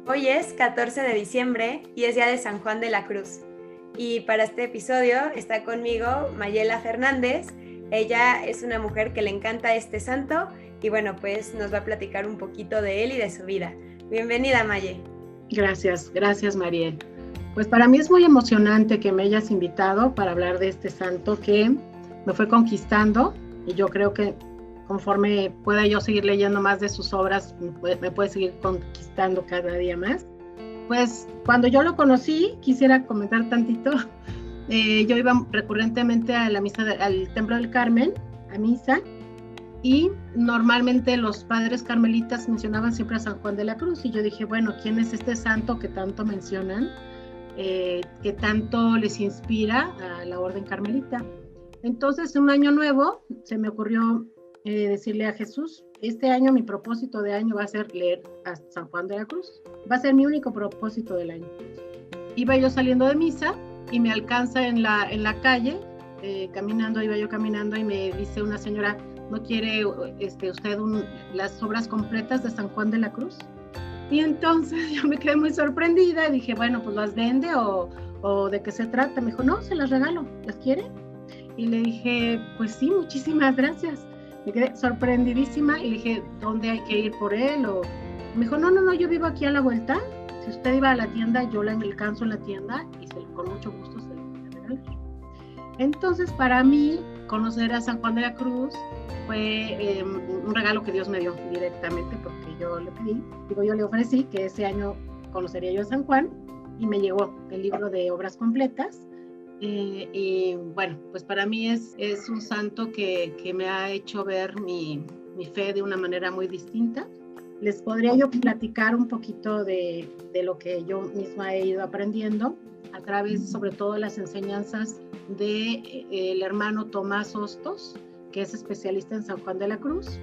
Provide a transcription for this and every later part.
Hoy es 14 de diciembre y es día de San Juan de la Cruz. Y para este episodio está conmigo Mayela Fernández. Ella es una mujer que le encanta este santo y bueno, pues nos va a platicar un poquito de él y de su vida. Bienvenida, Maye. Gracias, Mariel. Pues para mí es muy emocionante que me hayas invitado para hablar de este santo que me fue conquistando, y yo creo que conforme pueda yo seguir leyendo más de sus obras, me puede seguir conquistando cada día más. Pues cuando yo lo conocí, quisiera comentar tantito, yo iba recurrentemente a la misa al Templo del Carmen, a misa, y normalmente los padres carmelitas mencionaban siempre a San Juan de la Cruz, y yo dije, bueno, ¿quién es este santo que tanto mencionan, que tanto les inspira a la orden carmelita? Entonces, un año nuevo, se me ocurrió decirle a Jesús, este año mi propósito de año va a ser leer a San Juan de la Cruz, va a ser mi único propósito del año. Iba yo saliendo de misa y me alcanza en la calle, iba yo caminando y me dice una señora, ¿no quiere usted las obras completas de San Juan de la Cruz? Y entonces yo me quedé muy sorprendida y dije, bueno, pues ¿las vende o de qué se trata? Me dijo, no, se las regalo, ¿las quiere? Y le dije, pues sí, muchísimas gracias. Me quedé sorprendidísima y le dije, ¿dónde hay que ir por él? Me dijo, no, yo vivo aquí a la vuelta. Si usted iba a la tienda, yo la alcanzo en la tienda y con mucho gusto se lo voy a regalar. Entonces, para mí, conocer a San Juan de la Cruz fue un regalo que Dios me dio directamente, porque yo le ofrecí que ese año conocería yo a San Juan, y me llegó el libro de obras completas. Y bueno, pues para mí es un santo que me ha hecho ver mi fe de una manera muy distinta. Les podría yo platicar un poquito de lo que yo misma he ido aprendiendo a través, sobre todo, de las enseñanzas del hermano Tomás Hostos, que es especialista en San Juan de la Cruz,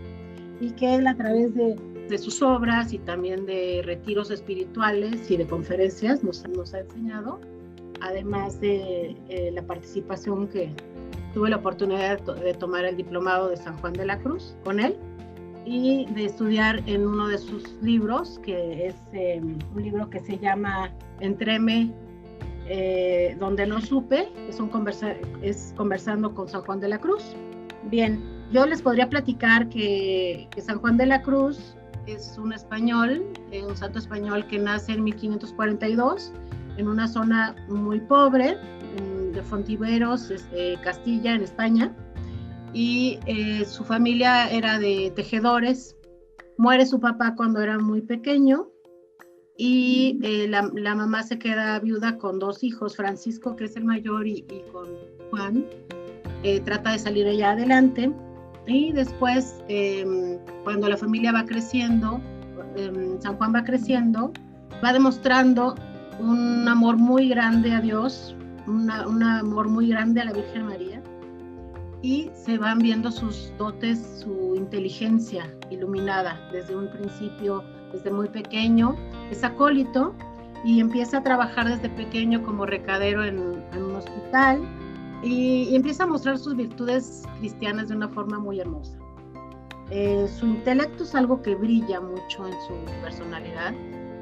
y que él, a través de sus obras y también de retiros espirituales y de conferencias, nos ha enseñado, además de la participación que tuve la oportunidad de tomar el diplomado de San Juan de la Cruz con él, y de estudiar en uno de sus libros, que es un libro que se llama Entréme donde no supe, es conversando con San Juan de la Cruz. Bien, yo les podría platicar que San Juan de la Cruz es un santo español que nace en 1542 en una zona muy pobre de Fontiveros, Castilla, en España, y su familia era de tejedores. Muere su papá cuando era muy pequeño, y la mamá se queda viuda con dos hijos, Francisco, que es el mayor, y con Juan. Trata de salir ella adelante, y después, cuando la familia va creciendo, San Juan va creciendo, va demostrando un amor muy grande a Dios, un amor muy grande a la Virgen María, y se van viendo sus dotes, su inteligencia iluminada desde un principio, desde muy pequeño. Es acólito y empieza a trabajar desde pequeño como recadero en un hospital, y empieza a mostrar sus virtudes cristianas de una forma muy hermosa. Su intelecto es algo que brilla mucho en su personalidad,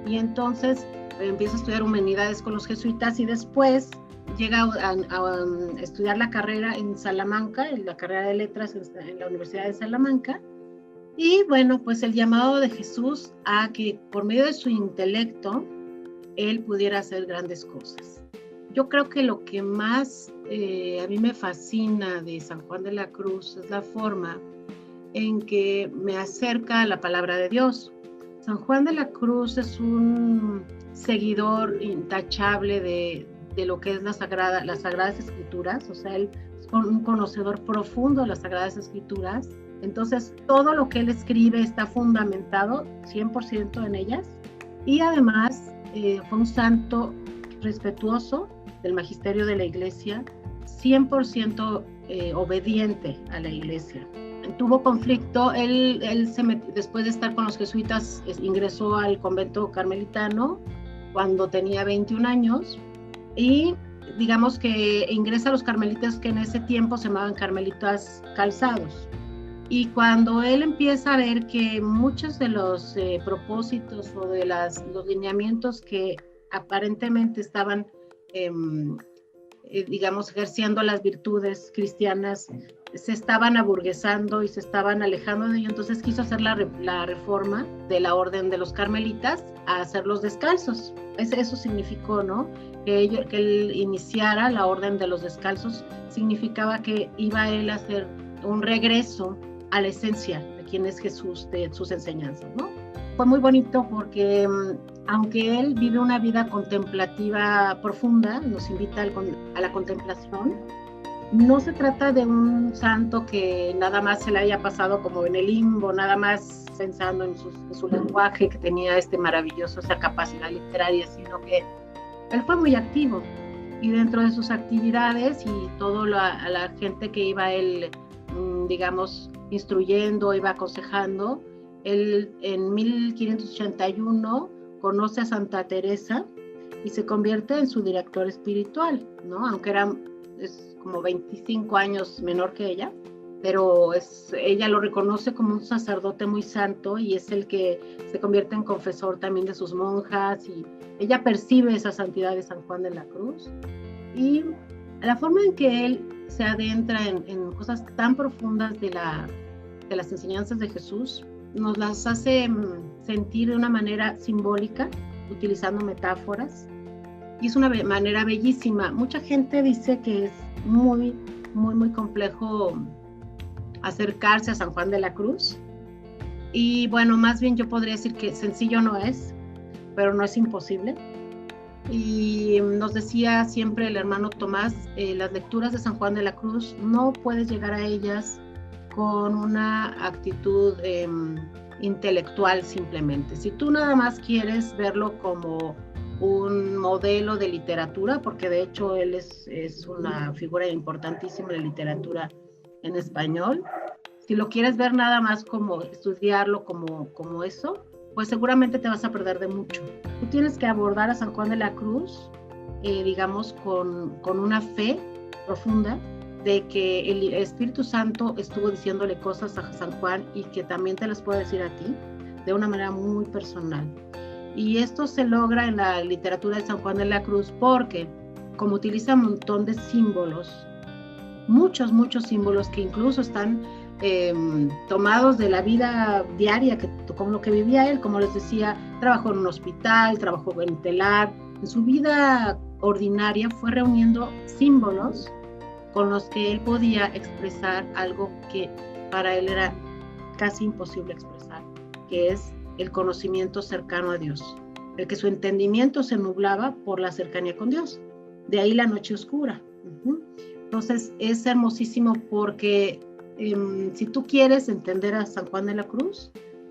y entonces empieza a estudiar humanidades con los jesuitas, y después llega a estudiar la carrera en Salamanca, en la carrera de letras en la Universidad de Salamanca. Y bueno, pues el llamado de Jesús a que por medio de su intelecto él pudiera hacer grandes cosas. Yo creo que lo que más a mí me fascina de San Juan de la Cruz es la forma en que me acerca a la palabra de Dios. San Juan de la Cruz es un seguidor intachable de lo que es las Sagradas Escrituras, o sea, él es un conocedor profundo de las Sagradas Escrituras. Entonces, todo lo que él escribe está fundamentado 100% en ellas, y además fue un santo respetuoso del magisterio de la Iglesia, 100% obediente a la Iglesia. Tuvo conflicto, él después de estar con los jesuitas, ingresó al convento carmelitano cuando tenía 21 años, y digamos que ingresa a los carmelitas, que en ese tiempo se llamaban carmelitas calzados. Y cuando él empieza a ver que muchos de los propósitos o de los lineamientos que aparentemente estaban, digamos, ejerciendo las virtudes cristianas, se estaban aburguesando y se estaban alejando de ello, entonces quiso hacer la reforma de la orden de los carmelitas a hacerlos descalzos. Eso significó, ¿no? Que él iniciara la orden de los descalzos, significaba que iba él a hacer un regreso a la esencia de quién es Jesús, de sus enseñanzas, ¿no? Fue muy bonito porque aunque él vive una vida contemplativa profunda, nos invita a la contemplación, no se trata de un santo que nada más se le haya pasado como en el limbo, nada más pensando en su lenguaje, que tenía maravilloso, esa capacidad literaria, sino que él fue muy activo, y dentro de sus actividades y todo a la gente que iba él, digamos, instruyendo, iba aconsejando, él en 1581 conoce a Santa Teresa y se convierte en su director espiritual, ¿no? Aunque es como 25 años menor que ella, pero ella lo reconoce como un sacerdote muy santo, y es el que se convierte en confesor también de sus monjas, y ella percibe esa santidad de San Juan de la Cruz. Y la forma en que él se adentra en cosas tan profundas de las enseñanzas de Jesús, nos las hace sentir de una manera simbólica, utilizando metáforas, y es una manera bellísima. Mucha gente dice que es muy, muy, muy complejo acercarse a San Juan de la Cruz, y bueno, más bien yo podría decir que sencillo no es, pero no es imposible. Y nos decía siempre el hermano Tomás, las lecturas de San Juan de la Cruz no puedes llegar a ellas con una actitud intelectual simplemente. Si tú nada más quieres verlo como un modelo de literatura, porque de hecho él es una figura importantísima en la literatura en español, si lo quieres ver nada más como estudiarlo como eso, pues seguramente te vas a perder de mucho. Tú tienes que abordar a San Juan de la Cruz, digamos, con una fe profunda de que el Espíritu Santo estuvo diciéndole cosas a San Juan, y que también te las puede decir a ti de una manera muy personal. Y esto se logra en la literatura de San Juan de la Cruz porque, como utiliza un montón de símbolos, muchos símbolos que incluso están tomados de la vida diaria, como lo que vivía él, como les decía, trabajó en un hospital, trabajó en telar, en su vida ordinaria fue reuniendo símbolos con los que él podía expresar algo que para él era casi imposible expresar, que es el conocimiento cercano a Dios, el que su entendimiento se nublaba por la cercanía con Dios. De ahí la noche oscura. Entonces es hermosísimo porque si tú quieres entender a San Juan de la Cruz,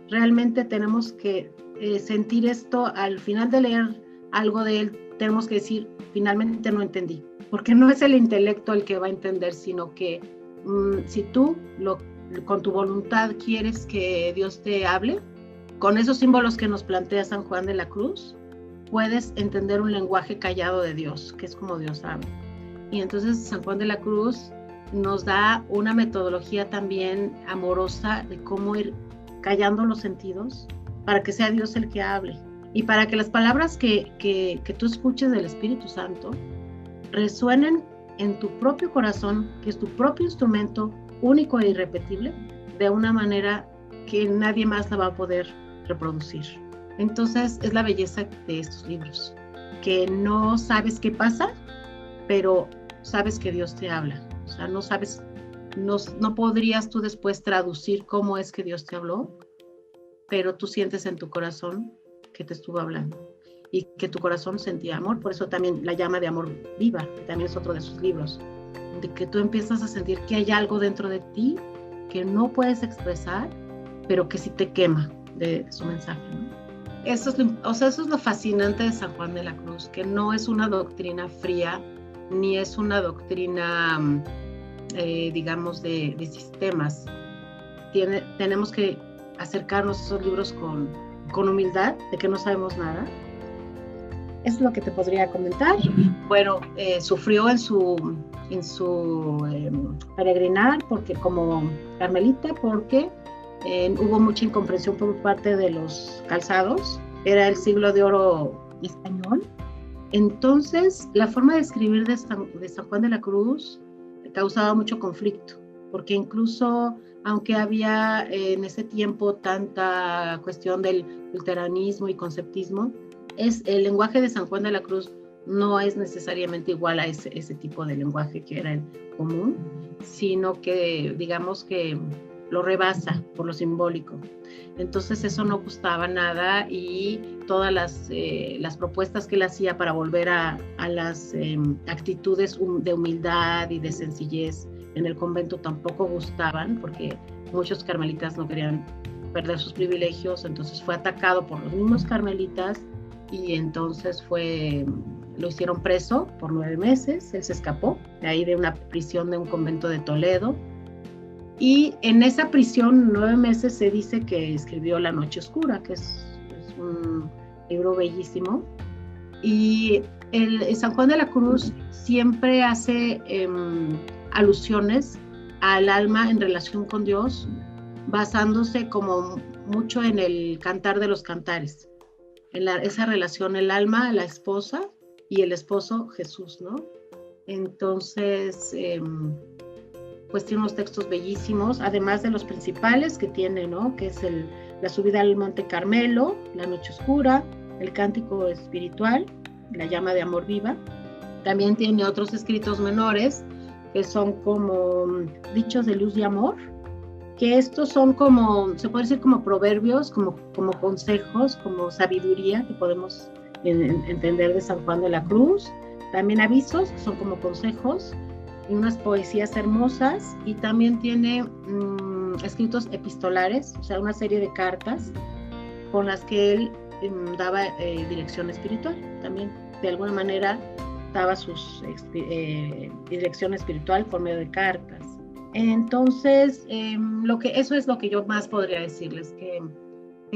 realmente tenemos que sentir esto. Al final de leer algo de él, tenemos que decir, finalmente no entendí, porque no es el intelecto el que va a entender, sino que si tú con tu voluntad quieres que Dios te hable, con esos símbolos que nos plantea San Juan de la Cruz, puedes entender un lenguaje callado de Dios, que es como Dios habla. Y entonces San Juan de la Cruz nos da una metodología también amorosa de cómo ir callando los sentidos para que sea Dios el que hable, y para que las palabras que tú escuches del Espíritu Santo resuenen en tu propio corazón, que es tu propio instrumento único e irrepetible, de una manera que nadie más la va a poder reproducir. Entonces es la belleza de estos libros, que no sabes qué pasa, pero sabes que Dios te habla. O sea, no sabes, no podrías tú después traducir cómo es que Dios te habló, pero tú sientes en tu corazón que te estuvo hablando y que tu corazón sentía amor. Por eso también la llama de Amor Viva, que también es otro de sus libros, de que tú empiezas a sentir que hay algo dentro de ti que no puedes expresar, pero que sí te quema de su mensaje, ¿no? Eso es lo fascinante de San Juan de la Cruz, que no es una doctrina fría, ni es una doctrina, digamos, de sistemas. Tenemos que acercarnos a esos libros con humildad, de que no sabemos nada. Es lo que te podría comentar. bueno, sufrió en su peregrinar porque como carmelita, porque hubo mucha incomprensión por parte de los calzados. Era el siglo de oro español. Entonces, la forma de escribir de San Juan de la Cruz causaba mucho conflicto, porque incluso, aunque había en ese tiempo tanta cuestión del luteranismo y conceptismo, el lenguaje de San Juan de la Cruz no es necesariamente igual a ese tipo de lenguaje que era el común, sino que digamos que lo rebasa por lo simbólico. Entonces eso no gustaba nada, y todas las propuestas que él hacía para volver a las actitudes de humildad y de sencillez en el convento tampoco gustaban, porque muchos carmelitas no querían perder sus privilegios. Entonces fue atacado por los mismos carmelitas, y entonces lo hicieron preso por 9 meses. Él se escapó de ahí, de una prisión de un convento de Toledo, y en esa prisión 9 meses se dice que escribió La Noche Oscura, que es un libro bellísimo. Y San Juan de la Cruz siempre hace alusiones al alma en relación con Dios, basándose como mucho en el Cantar de los Cantares, en esa relación, el alma, la esposa, y el esposo Jesús, ¿no? Entonces, pues tiene unos textos bellísimos, además de los principales que tiene, ¿no? Que es la subida al Monte Carmelo, La Noche Oscura, el Cántico Espiritual, La Llama de Amor Viva. También tiene otros escritos menores, que son como Dichos de Luz y Amor, que estos son como, se puede decir como proverbios, como consejos, como sabiduría que podemos entender de San Juan de la Cruz. También Avisos, que son como consejos, y unas poesías hermosas, y también tiene escritos epistolares, o sea, una serie de cartas con las que él daba dirección espiritual. También, de alguna manera, daba sus dirección espiritual por medio de cartas. Entonces, eso es lo que yo más podría decirles, que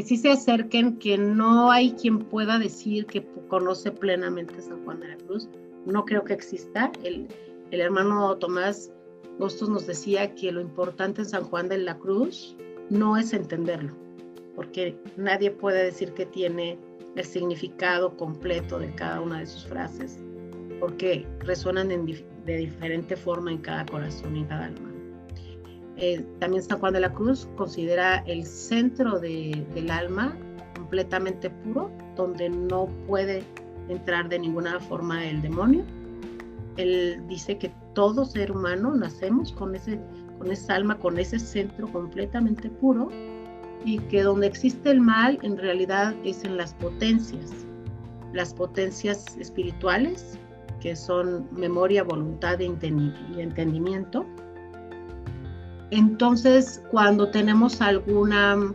sí se acerquen, que no hay quien pueda decir que conoce plenamente a San Juan de la Cruz. No creo que exista. El hermano Tomás Hostos nos decía que lo importante en San Juan de la Cruz no es entenderlo, porque nadie puede decir que tiene el significado completo de cada una de sus frases, porque resuenan de diferente forma en cada corazón y en cada alma. También San Juan de la Cruz considera el centro del alma completamente puro, donde no puede entrar de ninguna forma el demonio. Él dice que todo ser humano nacemos con esa alma, con ese centro completamente puro, y que donde existe el mal en realidad es en las potencias espirituales, que son memoria, voluntad y entendimiento. Entonces, cuando tenemos alguna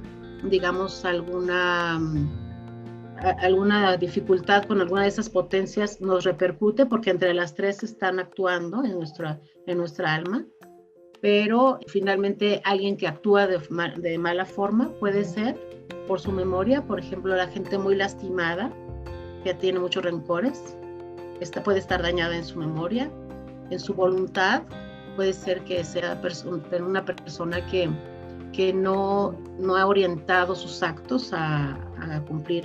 dificultad con alguna de esas potencias, nos repercute, porque entre las tres están actuando en nuestra alma. Pero finalmente alguien que actúa de mala forma puede ser por su memoria. Por ejemplo, la gente muy lastimada, que tiene muchos rencores, puede estar dañada en su memoria. En su voluntad puede ser que sea una persona que no ha orientado sus actos a cumplir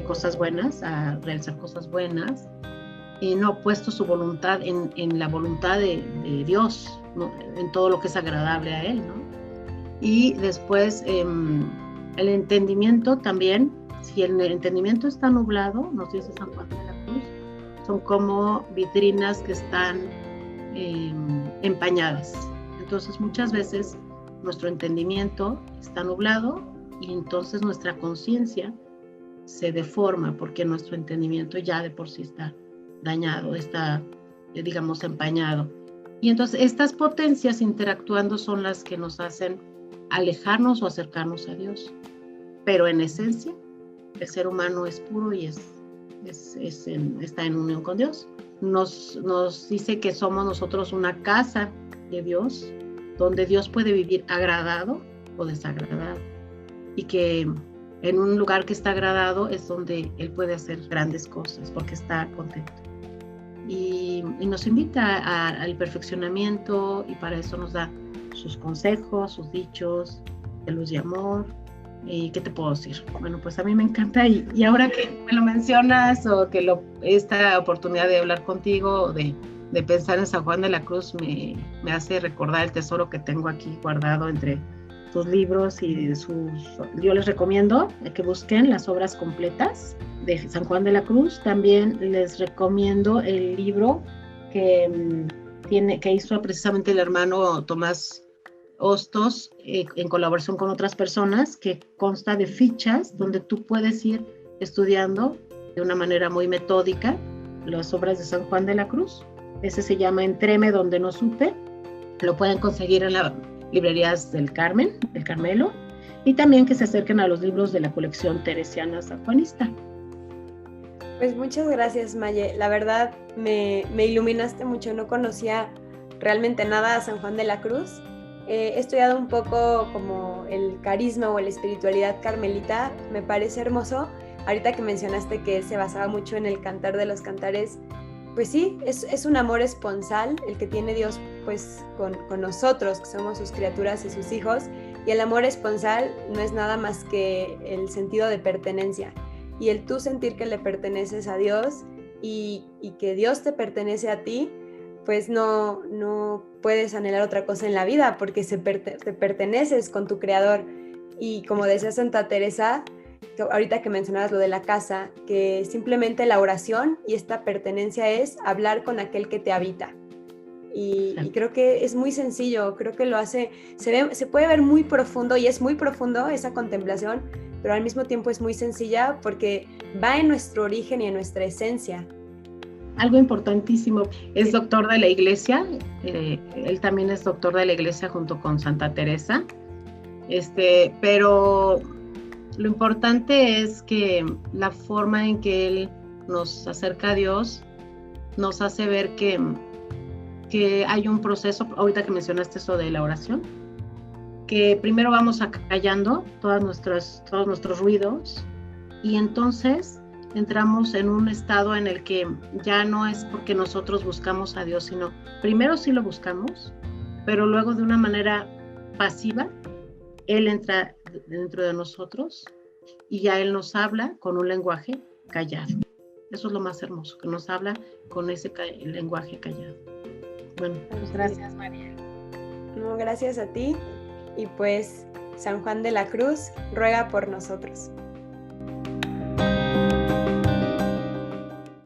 cosas buenas, a realizar cosas buenas, y no ha puesto su voluntad en la voluntad de Dios, ¿no? En todo lo que es agradable a Él, ¿no? Y después el entendimiento también, si el entendimiento está nublado, nos dice San Juan de la Cruz, son como vitrinas que están empañadas. Entonces muchas veces nuestro entendimiento está nublado, y entonces nuestra conciencia se deforma, porque nuestro entendimiento ya de por sí está dañado, está, digamos, empañado. Y entonces estas potencias interactuando son las que nos hacen alejarnos o acercarnos a Dios. Pero en esencia, el ser humano es puro y está en unión con Dios. Nos dice que somos nosotros una casa de Dios, donde Dios puede vivir agradado o desagradado, y que en un lugar que está agradado es donde Él puede hacer grandes cosas, porque está contento. y nos invita al perfeccionamiento, y para eso nos da sus consejos, sus dichos de luz y amor. ¿Y qué te puedo decir? Bueno, pues a mí me encanta, y ahora que me lo mencionas, o que esta oportunidad de hablar contigo, de pensar en San Juan de la Cruz, me hace recordar el tesoro que tengo aquí guardado entre tus libros y yo les recomiendo que busquen las obras completas de San Juan de la Cruz. También les recomiendo el libro que hizo precisamente el hermano Tomás Hostos, en colaboración con otras personas, que consta de fichas donde tú puedes ir estudiando de una manera muy metódica las obras de San Juan de la Cruz. Ese se llama Entreme donde no supe. Lo pueden conseguir en las librerías del Carmelo, y también que se acerquen a los libros de la colección teresiana sanjuanista. Pues muchas gracias, Maye. La verdad me iluminaste mucho. No conocía realmente nada a San Juan de la Cruz. He estudiado un poco como el carisma o la espiritualidad carmelita. Me parece hermoso. Ahorita que mencionaste que se basaba mucho en el Cantar de los Cantares, pues sí, es un amor esponsal el que tiene Dios pues con nosotros, que somos sus criaturas y sus hijos. Y el amor esponsal no es nada más que el sentido de pertenencia. Y el tú sentir que le perteneces a Dios y que Dios te pertenece a ti, pues no puedes anhelar otra cosa en la vida, porque te perteneces con tu Creador. Y como decía Santa Teresa, ahorita que mencionabas lo de la casa, que simplemente la oración y esta pertenencia es hablar con aquel que te habita. Y creo que es muy sencillo, creo que lo hace, se puede ver muy profundo, y es muy profundo esa contemplación, pero al mismo tiempo es muy sencilla porque va en nuestro origen y en nuestra esencia. Algo importantísimo, es doctor de la Iglesia, él también es doctor de la Iglesia junto con Santa Teresa, pero lo importante es que la forma en que él nos acerca a Dios nos hace ver que hay un proceso. Ahorita que mencionaste eso de la oración, que primero vamos acallando todos nuestros ruidos, y entonces entramos en un estado en el que ya no es porque nosotros buscamos a Dios, sino primero sí lo buscamos, pero luego de una manera pasiva, Él entra dentro de nosotros y ya Él nos habla con un lenguaje callado. Eso es lo más hermoso, que nos habla con ese lenguaje callado. Bueno, pues gracias, María. No, gracias a ti, y pues San Juan de la Cruz ruega por nosotros.